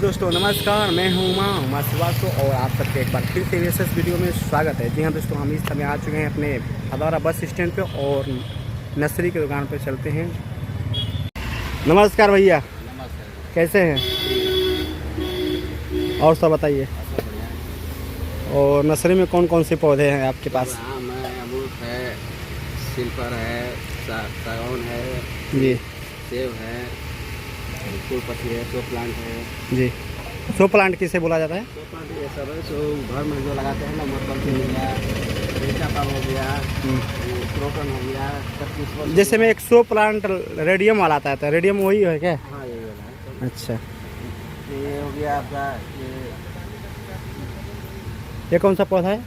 दोस्तों नमस्कार, मैं हूं उमा श्रीवास्तव और आप सबके एक बार फिर से विशेष वीडियो में स्वागत है। जी हाँ दोस्तों, हम इस समय आ चुके हैं अपने हदौरा बस स्टैंड पे और नर्सरी की दुकान पे चलते हैं। नमस्कार भैया। नमस्कार। कैसे हैं? और सब बताइए। और नर्सरी में कौन कौन से पौधे हैं आपके पास? आम है, अमरूद है, सिल्पर है, सागौन है जी, सेब है, फूल पत्ती है, शो प्लांट है। जी, शो प्लांट किसे बोला जाता है? शो प्लांट ये सब है जो घर में जो लगाते हैं ना, मतलब हो गया, रेचा पाम हो गया, क्रोटन हो गया, 25। जैसे में एक शो प्लांट रेडियम वाला आता है, रेडियम वही है क्या? हाँ ये वाला है। अच्छा, ये हो गया आपका ये कौन सा पौधा है?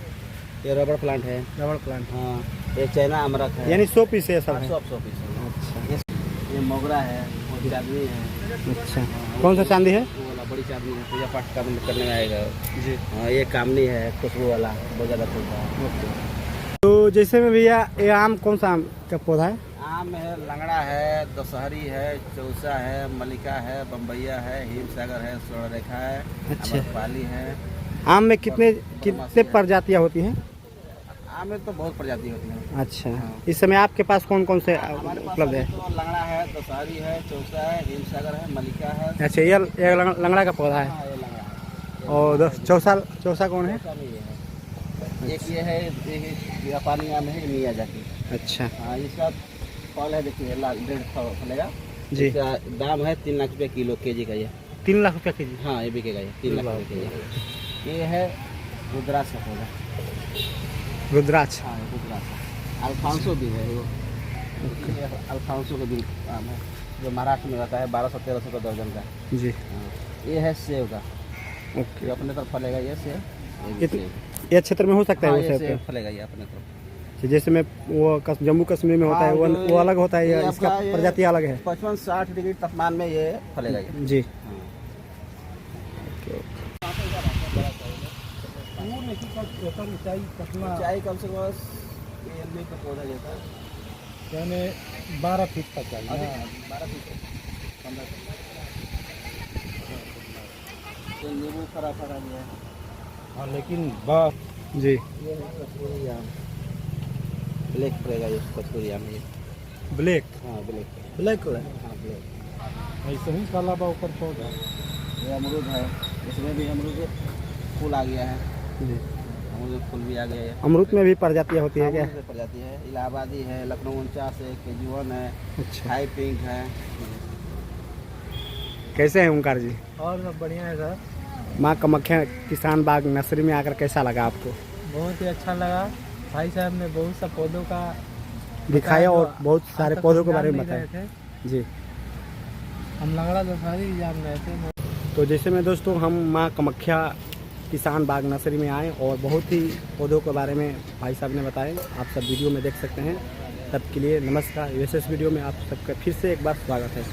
ये रबड़ प्लांट है। रबड़ प्लांट। हाँ, ये चाइना अमरक है, यानी 100 पीस है सब है? 100 पीस है। अच्छा, ये मोगरा है, वो चांदनी है। अच्छा, कौन सा चांदी है? वो वाला बड़ी चांदनी है, पूजा पाठ का करने में आएगा जी। हाँ, ये कामनी है, खुशबू वाला, बहुत ज़्यादा फूलता है। तो जैसे में भैया ये आम कौन सा आम का पौधा है? आम है, लंगड़ा है, दशहरी है, चौसा है, मलिका है, बम्बैया है, हिमसागर है, स्वर्णरेखा है, अच्छा। अमरपाली है। आम में कितने प्रजातियां होती हैं? आम में तो बहुत प्रजाति होती है। अच्छा, इस समय आपके पास कौन कौन से हमारे पास उपलब्ध है? तो लंगड़ा है, दशहरी है, चौसा है, हिमसागर है, मलिका है। अच्छा, ये लंगड़ा का पौधा है। हाँ, ये लंगड़ा है। और चौसा कौन है? चौसा नहीं है। एक ये है, जापानी आम है, मियाजाकी। अच्छा हाँ, इसका फल है, देखिए लाल 1.5 फलेगा जी। इसका दाम है 3 लाख रुपये किलो, केजी का ये। 3 लाख रुपया के जी? हाँ, ये बिकेगा, ये 3 लाख रुपये केजी। ये है रुद्राक्ष का पौधा। रुद्राक्ष। हाँ, ये रुद्राक्ष। अल्फांसो भी है वो, अल्फांसो का भी आम है जो महाराष्ट्र में रहता है, 1200-1300 का दर्जन का। जी। हाँ, ये है सेब का, ओके, ये अपने तरफ फलेगा। ये सेब, ये क्षेत्र में हो सकता है? हाँ, वो ये सेब सेब फलेगा ये अपने तरफ। जैसे में वो जम्मू कश्मीर में होता है वो अलग होता है, या इसका प्रजाति अलग है? 55-60 डिग्री तापमान में ये फलेगा ये। जी। ऊंचाई कम से कम ये का पौधा जैसा, यानी 12 फीट तक चाहिए। 12 फीट 15 फीट। ये नींबू फरा भी है। हाँ, लेकिन जी। ये है कस्तूरी आम, ब्लैक पड़ेगा ये कस्तूरी आम। ये ब्लैक? हाँ, ब्लैक कलर। हाँ, ब्लैक। ऐसे ही काला बा ऊपर पौधा। ये अमरूद है, इसमें भी अमरूद फूल आ गया है। जी। अमरूद फूल भी आ गया है। अमरूद में भी प्रजातियां होती है क्या? अमरूद से प्रजाति है, इलाहाबादी है, लखनऊ 49 है, KG1 है, अच्छा, हाई पिंक है। कैसे हैं ओंकार जी? और सब बढ़िया है सर। माँ कामाख्या किसान बाग नर्सरी में आकर कैसा लगा आपको? बहुत ही अच्छा लगा। भाई साहब ने बहुत सा पौधों का दिखाया और बहुत सारे पौधों के बारे में जान नहीं बताया। रहे थे। जी। हम लंगड़ा दशहरी जान रहे थे। तो जैसे में दोस्तों हम माँ कामाख्या किसान बाग नर्सरी में आए और बहुत ही पौधों के बारे में भाई साहब ने बताए, आप सब वीडियो में देख सकते हैं। तब के लिए नमस्कार। विशेष वीडियो में आप सबका फिर से एक बार स्वागत है।